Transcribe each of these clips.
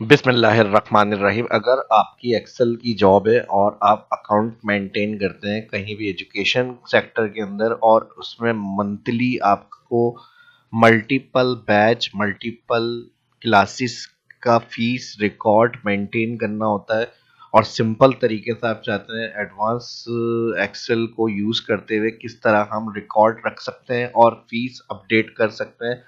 बिस्मिल्लाहिर्रहमानिर्रहीम। अगर आपकी एक्सेल की जॉब है और आप अकाउंट मेंटेन करते हैं कहीं भी एजुकेशन सेक्टर के अंदर और उसमें मंथली आपको मल्टीपल बैच मल्टीपल क्लासेस का फीस रिकॉर्ड मेंटेन करना होता है और सिंपल तरीके से आप चाहते हैं एडवांस एक्सेल को यूज़ करते हुए किस तरह हम रिकॉर्ड रख सकते हैं और फीस अपडेट कर सकते हैं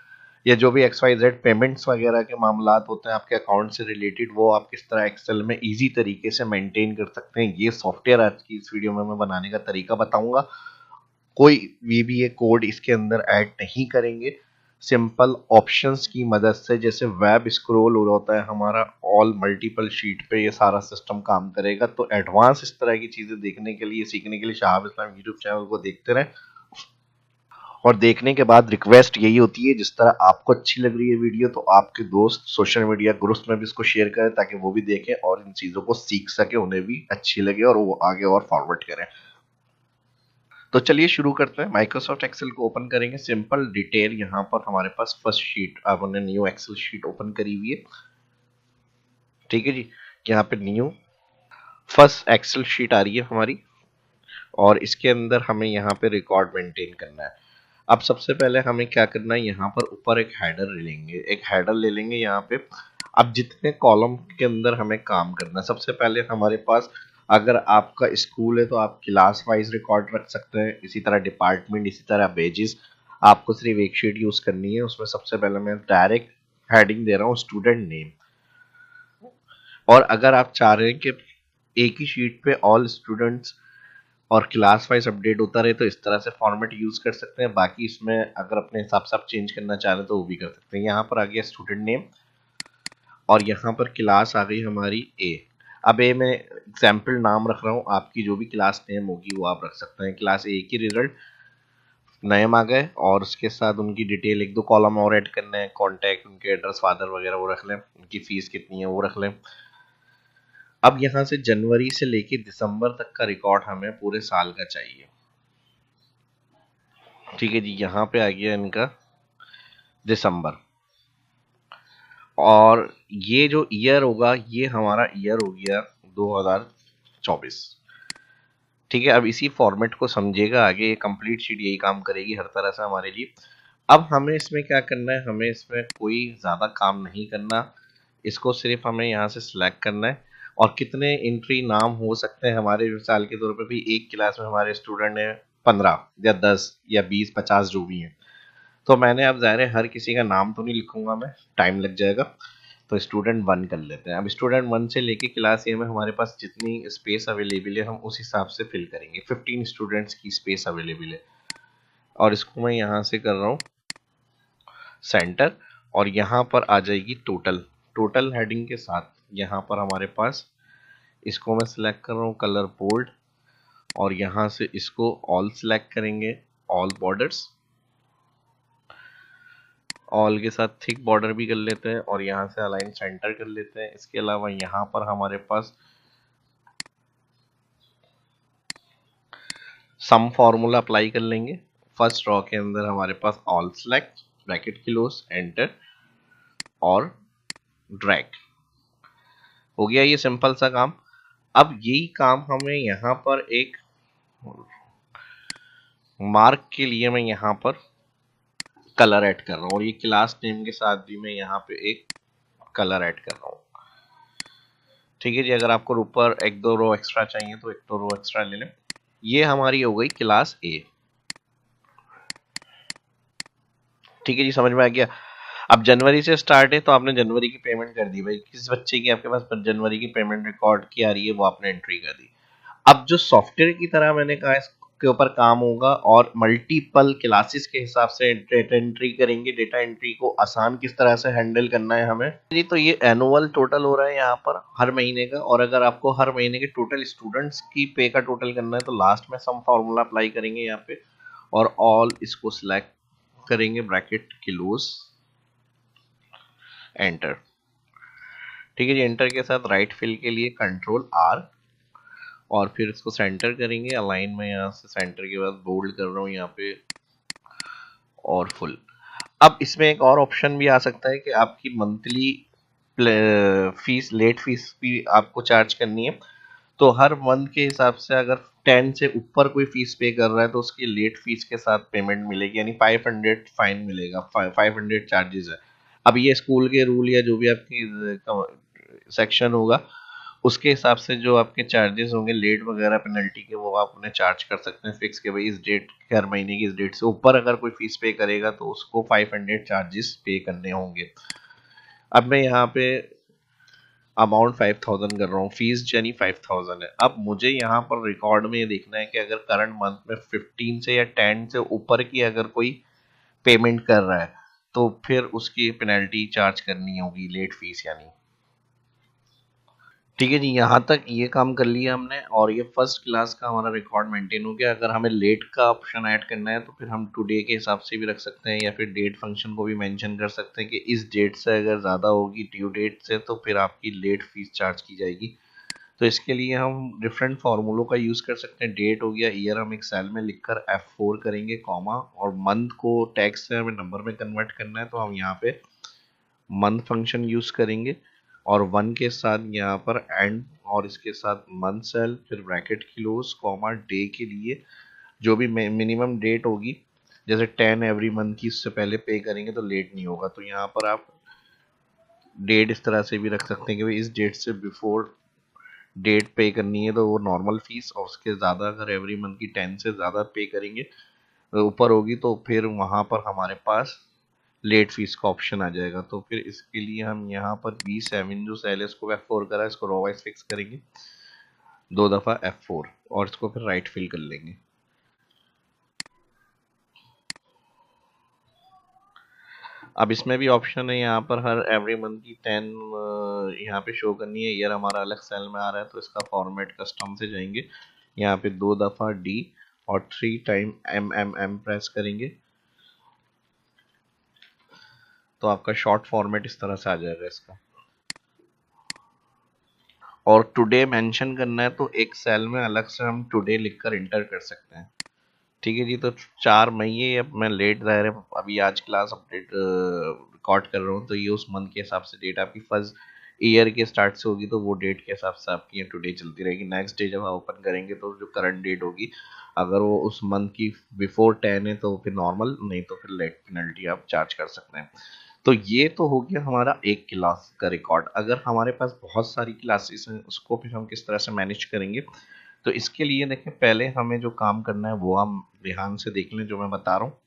या जो भी XYZ पेमेंट्स वगैरह के मामलात होते हैं आपके अकाउंट से रिलेटेड, वो आप किस तरह एक्सेल में इजी तरीके से मेंटेन कर सकते हैं, ये सॉफ्टवेयर आज की इस वीडियो में मैं बनाने का तरीका बताऊंगा। कोई VBA कोड इसके अंदर ऐड नहीं करेंगे। सिंपल ऑप्शंस की मदद से, जैसे वेब स्क्रॉल हो होता है हमारा ऑल मल्टीपल शीट पे, ये सारा सिस्टम काम करेगा। तो एडवांस इस तरह की चीजें देखने के लिए, सीखने के लिए शहाब इस्लाम यूट्यूब चैनल को देखते रहें। और देखने के बाद रिक्वेस्ट यही होती है, जिस तरह आपको अच्छी लग रही है वीडियो तो आपके दोस्त सोशल मीडिया ग्रुप्स में भी इसको शेयर करें ताकि वो भी देखें और इन चीज़ों को सीख सके, उन्हें भी अच्छी लगे और वो आगे और फॉरवर्ड करें। तो चलिए शुरू करते हैं। माइक्रोसॉफ्ट एक्सेल को ओपन करेंगे। सिंपल डिटेल यहाँ पर हमारे पास फर्स्ट शीट, आपने न्यू एक्सेल शीट ओपन करी हुई है, ठीक है जी। यहाँ पे न्यू फर्स्ट एक्सेल शीट आ रही है हमारी और इसके अंदर हमें यहाँ पे रिकॉर्ड मेंटेन करना है। अब सबसे पहले हमें क्या करना है, यहाँ पर ऊपर एक हेडर ले लेंगे यहाँ पे। अब जितने कॉलम के अंदर हमें काम करना है, सबसे पहले हमारे पास, अगर आपका स्कूल है तो आप क्लास वाइज रिकॉर्ड रख सकते हैं, इसी तरह डिपार्टमेंट, इसी तरह बेजिस। आपको सिर्फ एक शीट यूज करनी है, उसमें सबसे पहले मैं डायरेक्ट हेडिंग दे रहा हूँ स्टूडेंट नेम। और अगर आप चाह रहे हैं कि एक ही शीट पे ऑल स्टूडेंट्स और क्लास वाइज अपडेट होता रहे तो इस तरह से फॉर्मेट यूज कर सकते हैं। बाकी इसमें अगर अपने हिसाब से आप चेंज करना चाह रहे हैं तो वो भी कर सकते हैं। यहाँ पर आ गया स्टूडेंट नेम और यहाँ पर क्लास आ गई हमारी ए। अब ए में एग्जाम्पल नाम रख रहा हूँ, आपकी जो भी क्लास नेम होगी वो आप रख सकते हैं। क्लास ए की रिजल्ट नेम आ गए और उसके साथ उनकी डिटेल, एक दो कॉलम और ऐड करने हैं, कॉन्टैक्ट, उनके एड्रेस, फादर वगैरह वो रख लें, उनकी फीस कितनी है वो रख लें। अब यहाँ से जनवरी से लेके दिसंबर तक का रिकॉर्ड हमें पूरे साल का चाहिए, ठीक है जी। यहाँ पे आ गया इनका दिसंबर और ये जो ईयर होगा ये हमारा ईयर हो गया 2024, ठीक है। अब इसी फॉर्मेट को समझिएगा, आगे ये कंप्लीट शीट यही काम करेगी हर तरह से हमारे लिए। अब हमें इसमें क्या करना है, हमें इसमें कोई ज़्यादा काम नहीं करना, इसको सिर्फ हमें यहाँ से सिलेक्ट करना है। और कितने एंट्री नाम हो सकते हैं हमारे, मिसाल के तौर पर भी एक क्लास में हमारे स्टूडेंट है 15 या 10 या 20 50 जो भी हैं, तो मैंने अब ज़ाहिर है हर किसी का नाम तो नहीं लिखूंगा मैं, टाइम लग जाएगा। तो स्टूडेंट 1 कर लेते हैं। अब स्टूडेंट 1 से लेके क्लास ए में हमारे पास जितनी स्पेस अवेलेबल है हम उस हिसाब से फिल करेंगे। 15 स्टूडेंट्स की स्पेस अवेलेबल है और इसको मैं यहाँ से कर रहा हूँ सेंटर और यहाँ पर आ जाएगी टोटल। टोटल हेडिंग के साथ यहाँ पर हमारे पास, इसको मैं सिलेक्ट कर रहा हूँ कलर बोल्ड और यहाँ से इसको ऑल सिलेक्ट करेंगे, ऑल बॉर्डर्स, ऑल के साथ थिक बॉर्डर भी कर लेते हैं और यहाँ से अलाइन सेंटर कर लेते हैं। इसके अलावा यहाँ पर हमारे पास सम फॉर्मूला अप्लाई कर लेंगे। फर्स्ट रॉ के अंदर हमारे पास all select, bracket close, enter और ड्रैग, हो गया ये सिंपल सा काम। अब यही काम हमें यहाँ पर एक मार्क के लिए मैं यहाँ पर कलर ऐड कर रहा हूँ और ये क्लास नेम के साथ भी मैं यहाँ पे एक कलर ऐड कर रहा हूँ, ठीक है जी। अगर आपको ऊपर एक दो रो एक्स्ट्रा चाहिए तो एक दो रो एक्स्ट्रा ले लें। ये हमारी हो गई क्लास ए, ठीक है जी, समझ में आ गया। अब जनवरी से स्टार्ट है तो आपने जनवरी की पेमेंट कर दी, भाई किस बच्चे की आपके पास जनवरी की पेमेंट रिकॉर्ड की आ रही है वो आपने एंट्री कर दी। अब जो सॉफ्टवेयर की तरह मैंने कहा इसके ऊपर काम होगा और मल्टीपल क्लासेस के हिसाब से डेटा एंट्री करेंगे। डेटा एंट्री को आसान किस तरह से हैंडल करना है हमें जी, तो ये एनुअल टोटल हो रहा है यहाँ पर हर महीने का। और अगर आपको हर महीने के टोटल स्टूडेंट्स की पे का टोटल करना है तो लास्ट में सम फार्मूला अप्लाई करेंगे यहाँ पे और ऑल इसको सिलेक्ट करेंगे, ब्रैकेट क्लोज, एंटर, ठीक है जी। एंटर के साथ राइट फिल के लिए कंट्रोल आर और फिर इसको सेंटर करेंगे। अलाइन में यहाँ से सेंटर के बाद बोल्ड कर रहा हूँ यहाँ पे और फुल। अब इसमें एक और ऑप्शन भी आ सकता है कि आपकी मंथली फीस, लेट फीस भी आपको चार्ज करनी है। तो हर मंथ के हिसाब से अगर 10 से ऊपर कोई फीस पे कर रहा है तो उसकी लेट फीस के साथ पेमेंट मिलेगी, यानी 500 फाइन मिलेगा, 500 चार्जेस है। अब ये स्कूल के रूल या जो भी आपकी सेक्शन होगा उसके हिसाब से जो आपके चार्जेस होंगे लेट वगैरह पेनल्टी के, वो आप उन्हें चार्ज कर सकते हैं फिक्स के भाई इस डेट, हर महीने की इस डेट से ऊपर अगर कोई फीस पे करेगा तो उसको 500 चार्जेस पे करने होंगे। अब मैं यहाँ पे अमाउंट 5000 कर रहा हूँ, फीस यानी 5000 है। अब मुझे यहाँ पर रिकॉर्ड में ये देखना है कि अगर करंट मंथ में 15 से या 10 से ऊपर की अगर कोई पेमेंट कर रहा है तो फिर उसकी पेनल्टी चार्ज करनी होगी, लेट फीस यानी। ठीक है जी, यहाँ तक ये काम कर लिया हमने और ये फर्स्ट क्लास का हमारा रिकॉर्ड मेंटेन हो गया। अगर हमें लेट का ऑप्शन ऐड करना है तो फिर हम टुडे के हिसाब से भी रख सकते हैं या फिर डेट फंक्शन को भी मेंशन कर सकते हैं कि इस डेट से अगर ज़्यादा होगी ड्यू डेट से तो फिर आपकी लेट फीस चार्ज की जाएगी। तो इसके लिए हम डिफरेंट फार्मूलों का यूज़ कर सकते हैं। डेट हो गया, ईयर हम एक सेल में लिखकर F4 करेंगे कॉमा, और मंथ को टैक्स से हमें नंबर में कन्वर्ट करना है तो हम यहाँ पे मंथ फंक्शन यूज करेंगे और वन के साथ यहाँ पर एंड और इसके साथ मंथ सेल, फिर ब्रैकेट क्लोज कॉमा डे के लिए जो भी मिनिमम डेट होगी, जैसे 10 एवरी मंथ की, इससे पहले पे करेंगे तो लेट नहीं होगा। तो यहाँ पर आप डेट इस तरह से भी रख सकते हैं कि भाई इस डेट से बिफोर डेट पे करनी है तो वो नॉर्मल फीस, और उसके ज़्यादा अगर एवरी मंथ की 10 से ज़्यादा पे करेंगे ऊपर होगी तो फिर वहाँ पर हमारे पास लेट फीस का ऑप्शन आ जाएगा। तो फिर इसके लिए हम यहाँ पर B7 जो सेल है इसको F4 करा, इसको रो वाइज फिक्स करेंगे 2 दफ़ा F4 और इसको फिर राइट फिल कर लेंगे। अब इसमें भी ऑप्शन है यहाँ पर हर एवरी मंथ की 10 यहाँ पे शो करनी है। ईयर हमारा अलग सेल में आ रहा है तो इसका फॉर्मेट कस्टम से जाएंगे, यहाँ पे 2 दफ़ा D और 3 टाइम MMM प्रेस करेंगे तो आपका शॉर्ट फॉर्मेट इस तरह से आ जाएगा इसका। और टुडे मेंशन करना है तो एक सेल में अलग से हम टुडे लिखकर इंटर कर सकते हैं। ठीक है जी, तो 4 मई है, अब मैं लेट रह रहा अभी आज क्लास अपडेट रिकॉर्ड कर रहा हूँ तो ये उस मंथ के हिसाब से डेट आपकी फर्स्ट ईयर के स्टार्ट से होगी तो वो डेट के हिसाब से आपकी ये टुडे चलती रहेगी। नेक्स्ट डे जब आप ओपन करेंगे तो जो करंट डेट होगी अगर वो उस मंथ की बिफोर 10 है तो फिर नॉर्मल, नहीं तो फिर लेट पेनल्टी आप चार्ज कर सकते हैं। तो ये तो हो गया हमारा एक क्लास का रिकॉर्ड। अगर हमारे पास बहुत सारी क्लासेस हैं उसको फिर हम किस तरह से मैनेज करेंगे, तो इसके लिए देखें पहले हमें जो काम करना है वो हम ध्यान से देख लें जो मैं बता रहा हूँ,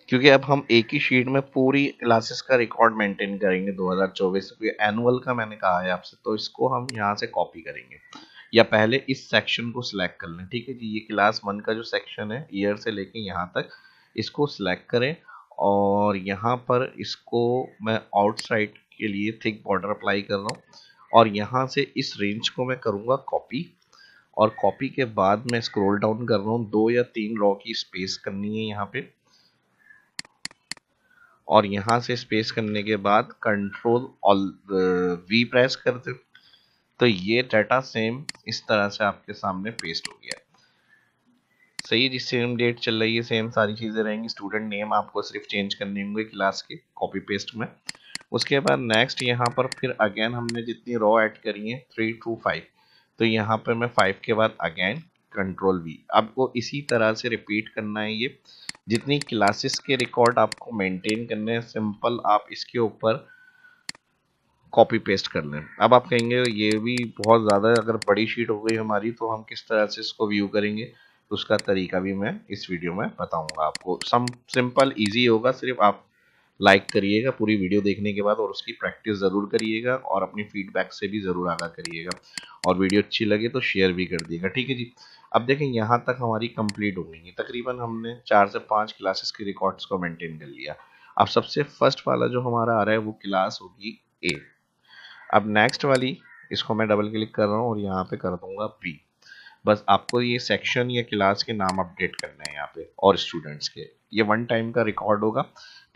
क्योंकि अब हम एक ही शीट में पूरी क्लासेस का रिकॉर्ड मेंटेन करेंगे 2024, क्योंकि एनुअल का मैंने कहा है आपसे, तो इसको हम यहाँ से कॉपी करेंगे या पहले इस सेक्शन को सिलेक्ट कर लें। ठीक है जी, ये क्लास 1 का जो सेक्शन है ईयर से लेके यहाँ तक, इसको सिलेक्ट करें और यहाँ पर इसको मैं आउटसाइड के लिए थिक बॉर्डर अप्लाई कर रहा हूँ और यहाँ से इस रेंज को मैं करूँगा कॉपी, और कॉपी के बाद मैं स्क्रॉल डाउन कर रहा हूँ, 2 या 3 रो की स्पेस करनी है यहाँ पे, और यहाँ से स्पेस करने के बाद कंट्रोल V प्रेस कर दे तो ये डाटा सेम इस तरह से आपके सामने पेस्ट हो गया। सही है जी, सेम डेट चल रही है, सेम सारी चीज़ें रहेंगी, स्टूडेंट नेम आपको सिर्फ चेंज करने होंगे क्लास के कॉपी पेस्ट में। उसके बाद नेक्स्ट यहाँ पर फिर अगेन हमने जितनी रो ऐड करी है 3 to 5, तो यहाँ पर मैं 5 के बाद अगेन कंट्रोल V। आपको इसी तरह से रिपीट करना है, ये जितनी क्लासेस के रिकॉर्ड आपको मेंटेन करने हैं सिंपल आप इसके ऊपर कॉपी पेस्ट कर लें। अब आप कहेंगे ये भी बहुत ज़्यादा अगर बड़ी शीट हो गई हमारी तो हम किस तरह से इसको व्यू करेंगे, तो उसका तरीका भी मैं इस वीडियो में बताऊंगा आपको। सिंपल इजी होगा, सिर्फ आप लाइक करिएगा पूरी वीडियो देखने के बाद और उसकी प्रैक्टिस ज़रूर करिएगा और अपनी फीडबैक से भी ज़रूर आगाह करिएगा, और वीडियो अच्छी लगे तो शेयर भी कर दिएगा। ठीक है जी, अब देखें यहाँ तक हमारी कंप्लीट हो गई है, तकरीबन हमने 4 से 5 क्लासेस के रिकॉर्ड्स को मेंटेन कर लिया। अब सबसे फर्स्ट वाला जो हमारा आ रहा है वो क्लास होगी ए। अब नेक्स्ट वाली, इसको मैं डबल क्लिक कर रहा हूँ और यहाँ पे कर दूंगा बी। बस आपको ये सेक्शन या क्लास के नाम अपडेट करने हैं यहाँ पे और स्टूडेंट्स के, ये 1 टाइम का रिकॉर्ड होगा।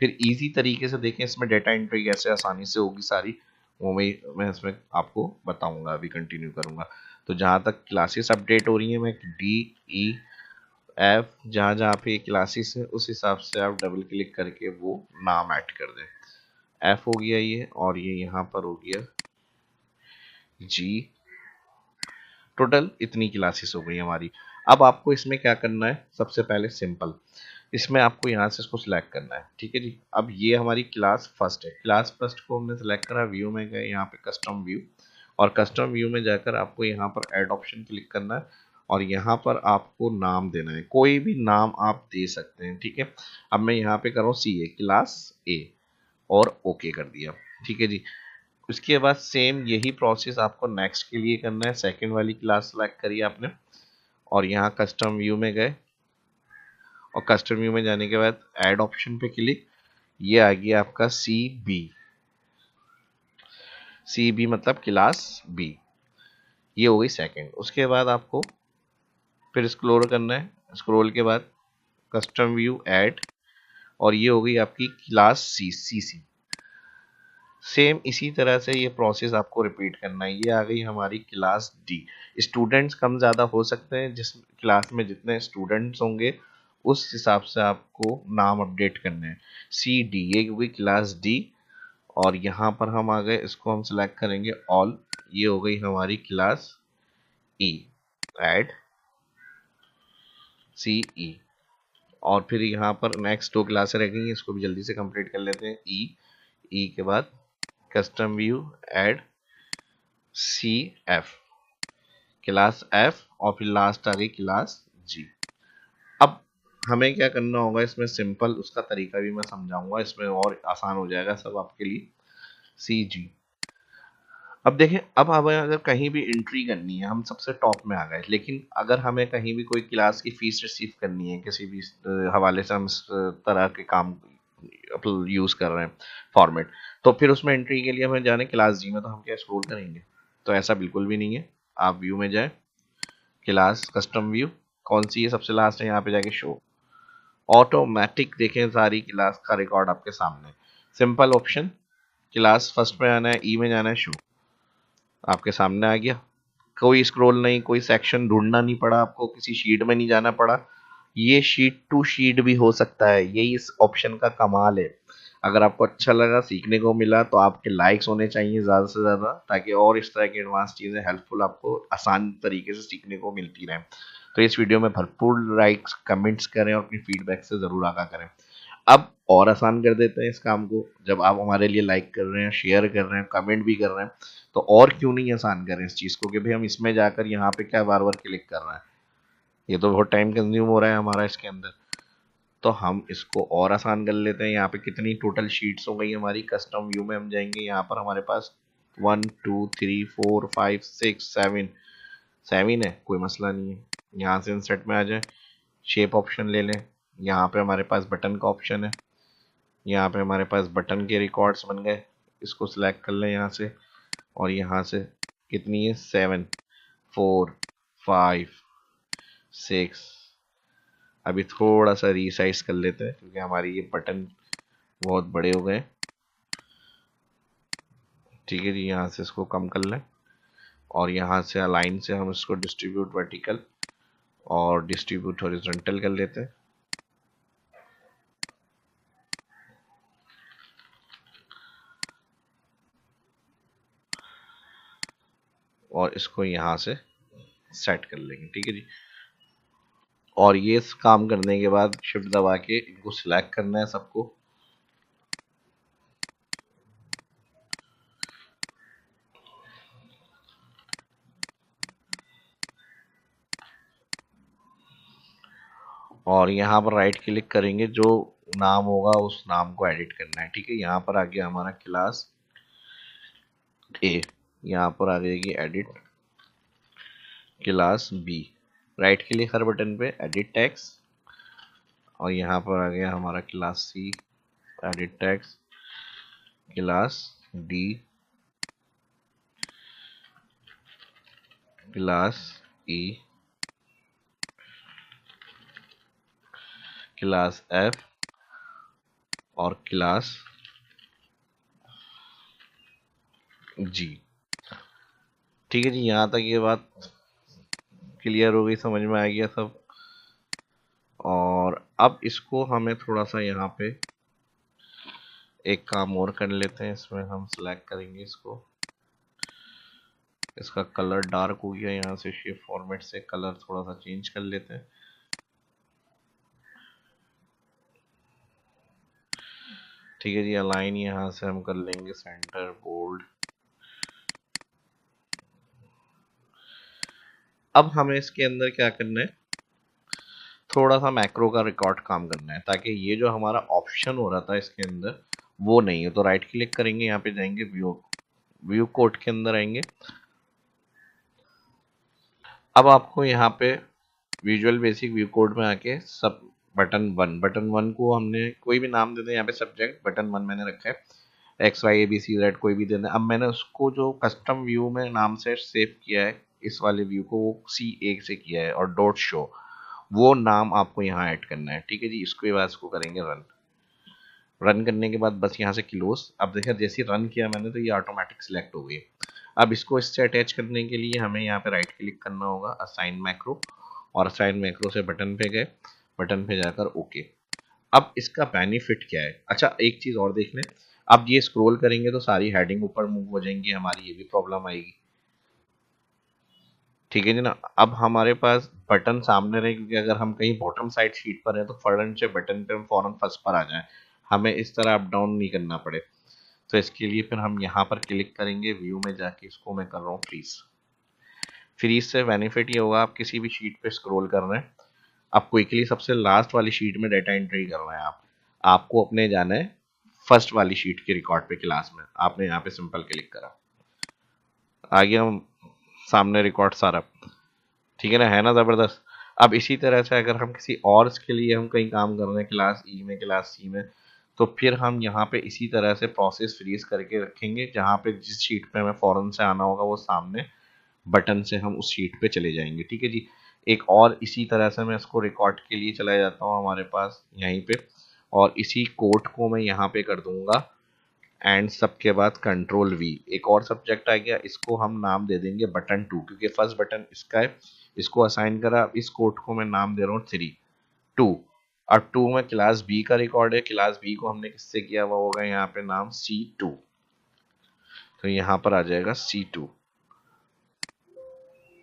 फिर इजी तरीके से देखें इसमें डेटा एंट्री कैसे आसानी से होगी सारी, वो मैं इसमें आपको बताऊंगा, अभी कंटिन्यू करूंगा। तो जहाँ तक क्लासेस अपडेट हो रही है मैं D, E, F जहाँ जहाँ पे क्लासेस है उस हिसाब से आप डबल क्लिक करके वो नाम ऐड कर दें। F हो गया ये, और ये यहाँ पर हो गया जी। टोटल इतनी क्लासेस हो गई हमारी। अब आपको इसमें क्या करना है, सबसे पहले सिंपल, इसमें आपको यहाँ से इसको सिलेक्ट करना है। ठीक है जी। अब ये हमारी क्लास फर्स्ट है, क्लास फर्स्ट को हमने सेलेक्ट करा, व्यू में गए, यहाँ पे कस्टम व्यू, और कस्टम व्यू में जाकर आपको यहाँ पर ऐड ऑप्शन क्लिक करना है और यहाँ पर आपको नाम देना है, कोई भी नाम आप दे सकते हैं। ठीक है। अब मैं यहाँ पे कर रहा हूँ CA, क्लास A, और ओके कर दिया। ठीक है जी। उसके बाद सेम यही प्रोसेस आपको नेक्स्ट के लिए करना है। सेकंड वाली क्लास सेलेक्ट करी आपने और यहाँ कस्टम व्यू में गए और कस्टम व्यू में जाने के बाद ऐड ऑप्शन पे क्लिक, ये आ गया आपका CB मतलब क्लास B, ये हो गई सेकंड। उसके बाद आपको फिर स्क्रॉल करना है, स्क्रॉल के बाद कस्टम व्यू ऐड, और ये हो गई आपकी क्लास CC। सेम इसी तरह से ये प्रोसेस आपको रिपीट करना है। ये आ गई हमारी क्लास D। स्टूडेंट्स कम ज़्यादा हो सकते हैं, जिस क्लास में जितने स्टूडेंट्स होंगे उस हिसाब से आपको नाम अपडेट करने हैं। CD, ये हो गई क्लास D, और यहाँ पर हम आ गए, इसको हम सिलेक्ट करेंगे ऑल, ये हो गई हमारी क्लास E, ऐड CE। और फिर यहाँ पर नेक्स्ट 2 क्लासें रह गई, इसको भी जल्दी से कंप्लीट कर लेते हैं। E के बाद custom view add CF, class F, और फिर लास्ट आ गई क्लास G। अब हमें क्या करना होगा इसमें, सिंपल उसका तरीका भी मैं समझाऊंगा, इसमें और आसान हो जाएगा सब आपके लिए। CG। अब देखें, अब हमें अगर कहीं भी एंट्री करनी है, हम सबसे टॉप में आ गए, लेकिन अगर हमें कहीं भी कोई क्लास की फीस रिसीव करनी है, किसी भी हवाले से हम इस तरह के काम यूज कर रहे हैं फॉर्मेट, तो फिर उसमें एंट्री के लिए हमें जाने क्लास G में, तो हम क्या स्क्रॉल करेंगे? तो ऐसा बिल्कुल भी नहीं है। आप व्यू में जाए, क्लास कस्टम व्यू, कौन सी है सबसे लास्ट है, यहाँ पे जाके शो, ऑटोमेटिक देखें सारी क्लास का रिकॉर्ड आपके सामने। सिंपल ऑप्शन, क्लास फर्स्ट में आना है, ई में जाना है, शो, आपके सामने आ गया। कोई स्क्रॉल नहीं, कोई सेक्शन ढूंढना नहीं पड़ा आपको, किसी शीट में नहीं जाना पड़ा। ये शीट टू शीट भी हो सकता है, यही इस ऑप्शन का कमाल है। अगर आपको अच्छा लगा, सीखने को मिला, तो आपके लाइक्स होने चाहिए ज़्यादा से ज़्यादा, ताकि और इस तरह की एडवांस चीज़ें हेल्पफुल आपको आसान तरीके से सीखने को मिलती रहें। तो इस वीडियो में भरपूर लाइक्स कमेंट्स करें और अपनी फीडबैक से ज़रूर आगाह करें। अब और आसान कर देते हैं इस काम को, जब आप हमारे लिए लाइक कर रहे हैं, शेयर कर रहे हैं, कमेंट भी कर रहे हैं, तो और क्यों नहीं आसान करें इस चीज़ को, कि भाई हम इसमें जाकर यहाँ पे क्या बार बार क्लिक कर रहे हैं, ये तो बहुत टाइम कंज्यूम हो रहा है हमारा इसके अंदर। तो हम इसको और आसान कर लेते हैं। यहाँ पे कितनी टोटल शीट्स हो गई हमारी, कस्टम व्यू में हम जाएंगे, यहाँ पर हमारे पास 1 2 3 4 5 6 7 7 है, कोई मसला नहीं है। यहाँ से इंसर्ट में आ जाए, शेप ऑप्शन ले लें, यहाँ पे हमारे पास बटन का ऑप्शन है, यहाँ पे हमारे पास बटन के रिकॉर्ड्स बन गए, इसको सिलेक्ट कर लें यहाँ से, और यहाँ से कितनी है, 7 4 5 6। अभी थोड़ा सा रीसाइज कर लेते हैं क्योंकि हमारी ये बटन बहुत बड़े हो गए। ठीक है जी, यहाँ से इसको कम कर लें और यहाँ से अलाइन से हम इसको डिस्ट्रीब्यूट वर्टिकल और डिस्ट्रीब्यूट हॉरिजॉन्टल कर लेते हैं। और इसको यहाँ से सेट कर लेंगे। ठीक है जी। और ये काम करने के बाद शिफ्ट दबा के इनको सिलेक्ट करना है सबको, और यहाँ पर राइट क्लिक करेंगे, जो नाम होगा उस नाम को एडिट करना है। ठीक है, यहाँ पर आ गया हमारा क्लास A, यहाँ पर आ जाएगी edit class B, right click हर बटन पे, एडिट टेक्स्ट, और यहाँ पर आ गया हमारा class C, edit text, class D, class E, class F, और क्लास G। ठीक है जी, यहाँ तक ये बात क्लियर हो गई, समझ में आ गया सब। और अब इसको हमें थोड़ा सा यहाँ पे एक काम और कर लेते हैं, इसमें हम सिलेक्ट करेंगे इसको, इसका कलर डार्क हो गया, यहाँ से शेप फॉर्मेट से कलर थोड़ा सा चेंज कर लेते हैं। ठीक है जी, अलाइन यहाँ से हम कर लेंगे सेंटर बोल्ड। अब हमें इसके अंदर क्या करना है, थोड़ा सा मैक्रो का रिकॉर्ड काम करना है, ताकि ये जो हमारा ऑप्शन हो रहा था इसके अंदर वो नहीं है। तो राइट क्लिक करेंगे, यहाँ पे जाएंगे व्यू, व्यू कोड के अंदर आएंगे। अब आपको यहाँ पे विजुअल बेसिक व्यू कोड में आके सब बटन वन को हमने कोई भी नाम दे दें। यहाँ पे सब्जेक्ट बटन वन मैंने रखा है, x y a b c z कोई भी दे दें। अब मैंने उसको जो कस्टम व्यू में नाम से सेव किया है इस वाले व्यू को, वो C1 से किया है और डॉट शो, वो नाम आपको यहाँ ऐड करना है। ठीक है जी, इसको बाद इसको करेंगे रन। रन करने के बाद बस यहाँ से क्लोज। अब देखिए जैसे रन किया मैंने तो ये ऑटोमेटिक सिलेक्ट हो गई। अब इसको इससे अटैच करने के लिए हमें यहाँ पे राइट क्लिक करना होगा, असाइन मैक्रो, और असाइन मैक्रो से बटन पे गए, बटन पे जाकर ओके। अब इसका बेनिफिट क्या है, अच्छा एक चीज और देख लें। अब ये स्क्रॉल करेंगे तो सारी हेडिंग ऊपर मूव हो जाएंगी, हमारी ये भी प्रॉब्लम आएगी। ठीक है जी ना। अब हमारे पास बटन सामने रहे, क्योंकि अगर हम कहीं बॉटम साइड शीट पर हैं तो फ्रंट से बटन पे हम फौरन फर्स्ट पर आ जाएं, हमें इस तरह अप डाउन नहीं करना पड़े। तो इसके लिए फिर हम यहाँ पर क्लिक करेंगे, व्यू में जाके इसको मैं कर रहा हूँ फ्रीज। फ्रीज से बेनिफिट ये होगा, आप किसी भी शीट पे स्क्रॉल कर रहे हैं, अब क्विकली सबसे लास्ट वाली शीट में डाटा एंट्री करना है आपको अपने जाना है फर्स्ट वाली शीट के रिकॉर्ड पे क्लास में। आपने यहाँ पे सिंपल क्लिक करा, आ गया हम सामने रिकॉर्ड सारा। ठीक है ना जबरदस्त। अब इसी तरह से अगर हम किसी और के लिए हम कहीं काम कर रहे हैं क्लास ई में, क्लास सी में, तो फिर हम यहाँ पे इसी तरह से प्रोसेस फ्रीज करके रखेंगे, जहाँ पे जिस शीट पे हमें फौरन से आना होगा वो सामने बटन से हम उस शीट पे चले जाएंगे। ठीक है जी। एक और इसी तरह से मैं इसको रिकॉर्ड के लिए चला जाता हूँ हमारे पास यहीं पे, और इसी कोड को मैं यहाँ पे कर दूंगा एंड सबके बाद कंट्रोल वी। एक और सब्जेक्ट आ गया, इसको हम नाम दे देंगे बटन टू, क्योंकि फर्स्ट बटन इसका है, इसको असाइन करा। इस कोड को मैं नाम दे रहा हूँ 3 2। और 2 में क्लास बी का रिकॉर्ड है, क्लास बी को हमने किससे किया हुआ होगा, यहाँ पे नाम C2, तो यहाँ पर आ जाएगा C2।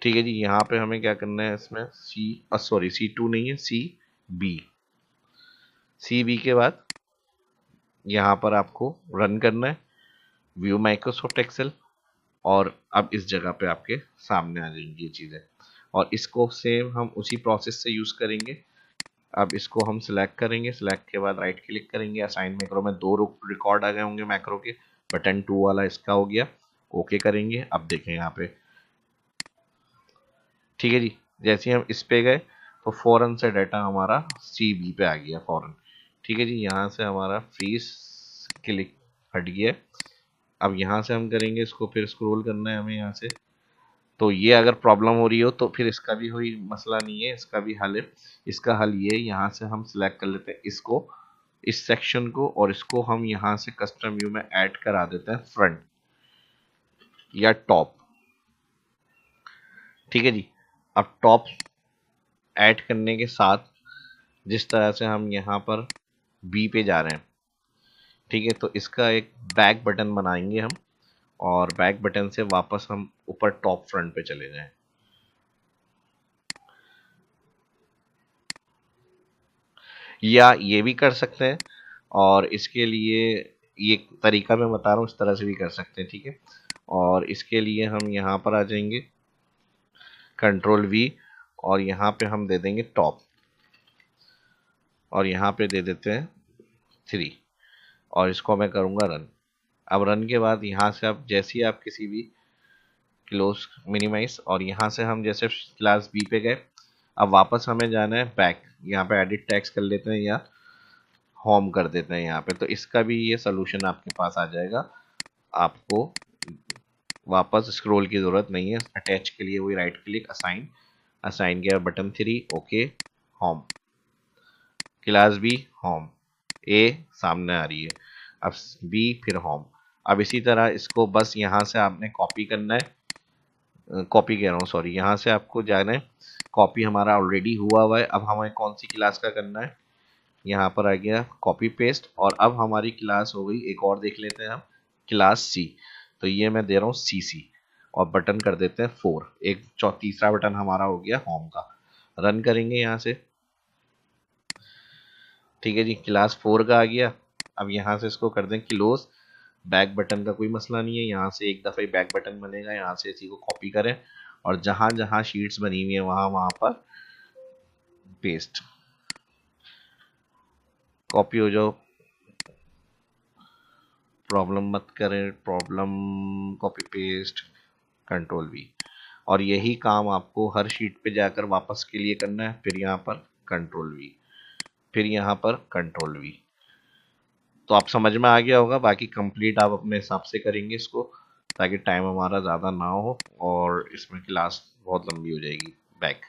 ठीक है जी। यहाँ पे हमें क्या करना है, इसमें सॉरी C2 नहीं है, CB। CB के बाद यहाँ पर आपको रन करना है, व्यू माइक्रोसॉफ्ट एक्सेल, और अब इस जगह पे आपके सामने आ जाएंगी ये चीज़ें, और इसको सेम हम उसी प्रोसेस से यूज़ करेंगे। अब इसको हम सिलेक्ट करेंगे, सिलेक्ट के बाद राइट क्लिक करेंगे, असाइन मैक्रो में 2 रिकॉर्ड आ गए होंगे मैक्रो के, बटन 2 वाला इसका हो गया, ओके करेंगे। अब देखें यहाँ पे, ठीक है जी, जैसे ही हम इस पे गए तो फौरन से डाटा हमारा CB पे आ गया फौरन। ठीक है जी, यहाँ से हमारा फ्रीज क्लिक हट गया। अब यहाँ से हम करेंगे इसको, फिर स्क्रॉल करना है हमें यहाँ से। तो ये अगर प्रॉब्लम हो रही हो तो फिर इसका भी कोई मसला नहीं है, इसका भी हल है। इसका हल ये, यहाँ से हम सिलेक्ट कर लेते हैं इसको, इस सेक्शन को, और इसको हम यहाँ से कस्टम व्यू में ऐड करा देते हैं फ्रंट या टॉप। ठीक है जी। अब टॉप ऐड करने के साथ जिस तरह से हम यहाँ पर बी पे जा रहे हैं, ठीक है, तो इसका एक बैक बटन बनाएंगे हम, और बैक बटन से वापस हम ऊपर टॉप फ्रंट पे चले जाएं। या ये भी कर सकते हैं, और इसके लिए ये तरीका मैं बता रहा हूँ, इस तरह से भी कर सकते हैं। ठीक है, और इसके लिए हम यहाँ पर आ जाएंगे, कंट्रोल वी, और यहाँ पे हम दे देंगे टॉप, और यहाँ पे दे देते हैं 3, और इसको मैं करूँगा रन। अब रन के बाद यहाँ से आप जैसे ही आप किसी भी क्लोज मिनिमाइज, और यहाँ से हम जैसे क्लास बी पे गए, अब वापस हमें जाना है बैक, यहाँ पे एडिट टैक्स कर लेते हैं या होम कर देते हैं यहाँ पे, तो इसका भी ये सोल्यूशन आपके पास आ जाएगा। आपको वापस स्क्रॉल की ज़रूरत नहीं है, अटैच के लिए वही राइट क्लिक, असाइन, असाइन किया button 3, okay, home, class B home, A सामने आ रही है, अब बी फिर होम। अब इसी तरह इसको बस यहाँ से आपने कॉपी करना है, कॉपी कह रहा हूँ सॉरी, यहाँ से आपको जाना है, कॉपी हमारा ऑलरेडी हुआ है। अब हमें कौन सी क्लास का करना है, यहाँ पर आ गया कॉपी पेस्ट, और अब हमारी क्लास हो गई, एक और देख लेते हैं हम, क्लास सी। तो ये मैं दे रहा हूँ CC, और बटन कर देते हैं 4। एक तीसरा बटन हमारा हो गया होम का। रन करेंगे यहाँ से। ठीक है जी, क्लास 4 का आ गया। अब यहाँ से इसको कर दें क्लोज। बैक बटन का कोई मसला नहीं है, यहाँ से एक दफ़ा बैक बटन बनेगा, यहाँ से इसी को कॉपी करें और जहाँ जहाँ शीट्स बनी हुई है वहाँ वहाँ पर पेस्ट। कॉपी हो जाओ, प्रॉब्लम मत करें, problem, copy paste, control we. और यही काम आपको हर शीट पे जाकर वापस के लिए करना है। फिर यहाँ पर कंट्रोल वी, फिर यहाँ पर कंट्रोल वी। तो आप समझ में आ गया होगा। बाकी कंप्लीट आप अपने हिसाब से करेंगे इसको, ताकि टाइम हमारा ज़्यादा ना हो और इसमें क्लास बहुत लंबी हो जाएगी। बैक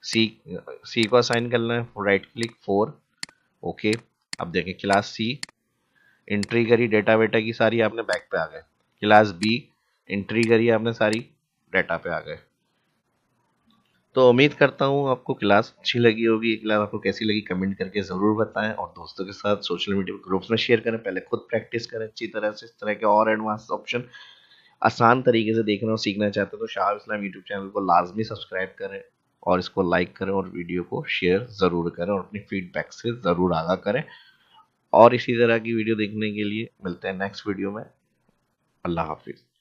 सी, सी को असाइन करना है, राइट क्लिक 4, ओके। अब देखें क्लास सी एंट्री करी डेटा वेटा की सारी, आपने बैक पे आ गए। क्लास बी एंट्री करी आपने सारी, डेटा पे आ गए। तो उम्मीद करता हूँ आपको क्लास अच्छी लगी होगी। ये क्लास आपको कैसी लगी कमेंट करके ज़रूर बताएं और दोस्तों के साथ सोशल मीडिया ग्रुप्स में शेयर करें। पहले खुद प्रैक्टिस करें अच्छी तरह से। इस तरह के और एडवांस ऑप्शन आसान तरीके से देखना और सीखना चाहते हो तो शाह इस्लाम यूट्यूब चैनल को लाजमी सब्सक्राइब करें और इसको लाइक करें और वीडियो को शेयर ज़रूर करें और अपनी फीडबैक से ज़रूर आगाह करें। और इसी तरह की वीडियो देखने के लिए मिलते हैं नेक्स्ट वीडियो में। अल्लाह हाफिज़।